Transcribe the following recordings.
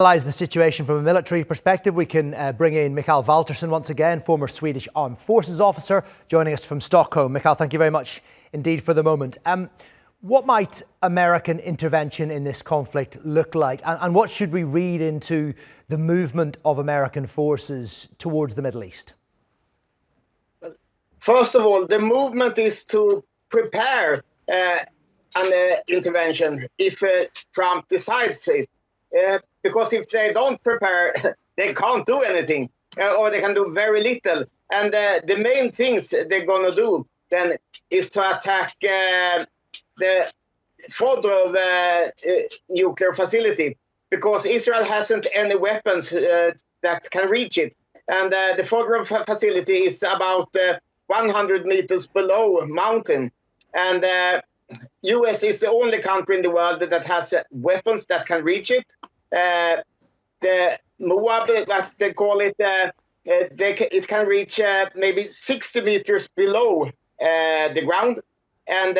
Analyse the situation from a military perspective, we can bring in Mikael Valtersson once again, former Swedish Armed Forces officer, joining us from Stockholm. Mikael, thank you very much indeed for the moment. What might American intervention in this conflict look like, and what should we read into the movement of American forces towards the Middle East? First of all, the movement is to prepare an intervention if Trump decides it. Because if they don't prepare, they can't do anything, or they can do very little. And the main things they're going to do then is to attack the Fordov nuclear facility, because Israel hasn't any weapons that can reach it. And the Fordov facility is about 100 meters below mountain. And US is the only country in the world that has weapons that can reach it. The Moab, as they call it, it can reach maybe 60 meters below the ground, and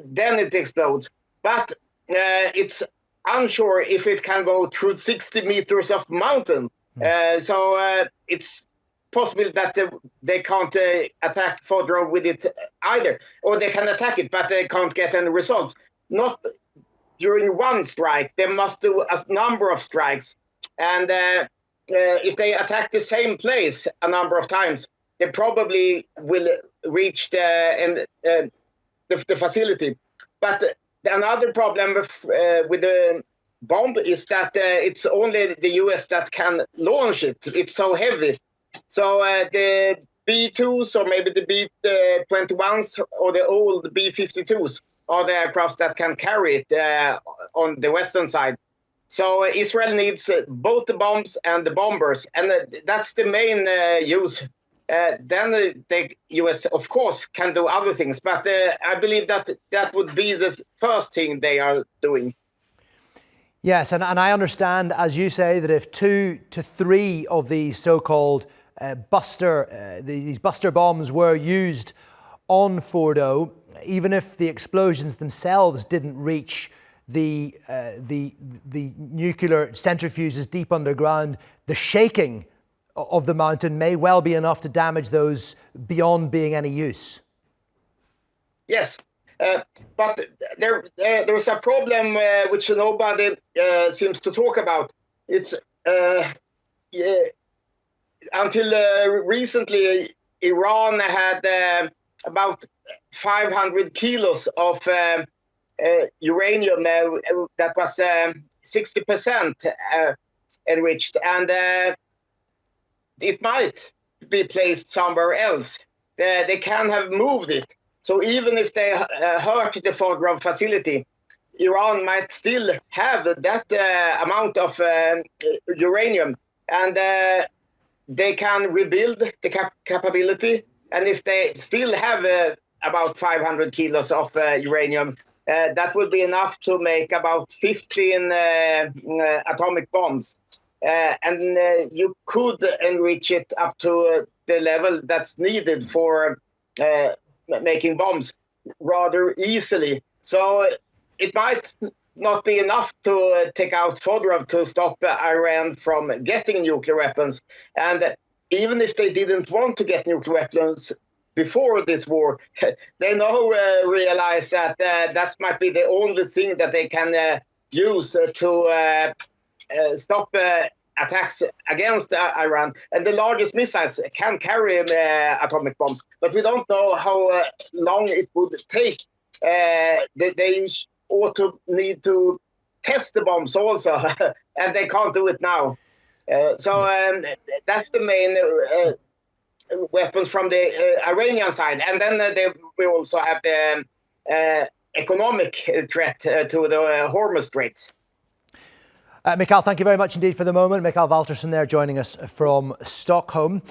then it explodes. But it's unsure if it can go through 60 meters of mountain. So it's possible that they can't attack Fordov with it either, or they can attack it, but they can't get any results. Not during one strike. They must do a number of strikes. And if they attack the same place a number of times, they probably will reach the facility. But another problem with the bomb is that it's only the US that can launch it. It's so heavy. So the B-2s or maybe the B-21s or the old B-52s are the aircraft that can carry it on the western side. So Israel needs both the bombs and the bombers, and that's the main use. Then the US, of course, can do other things, but I believe that would be the first thing they are doing. Yes, and I understand, as you say, that if 2 to 3 of these so-called these buster bombs were used on Fordo, even if the explosions themselves didn't reach the nuclear centrifuges deep underground, the shaking of the mountain may well be enough to damage those beyond being any use. Yes, but there's a problem which nobody seems to talk about. It's until recently, Iran had about 500 kilos of uranium that was 60% enriched, and it might be placed somewhere else. They can have moved it. So even if they hurt the Fordov facility, Iran might still have that amount of uranium, and they can rebuild the capability. And if they still have about 500 kilos of uranium, that would be enough to make about 15 atomic bombs. And you could enrich it up to the level that's needed for making bombs rather easily. So it might not be enough to take out Fordov to stop Iran from getting nuclear weapons. And even if they didn't want to get nuclear weapons before this war, they now realize that that might be the only thing that they can use to stop attacks against Iran. And the largest missiles can carry atomic bombs, but we don't know how long it would take. They ought to need to test the bombs also, and they can't do it now. So that's the main weapons from the Iranian side. And then we also have the economic threat to the Hormuz Straits. Mikael, thank you very much indeed for the moment. Mikael Valtersson there joining us from Stockholm.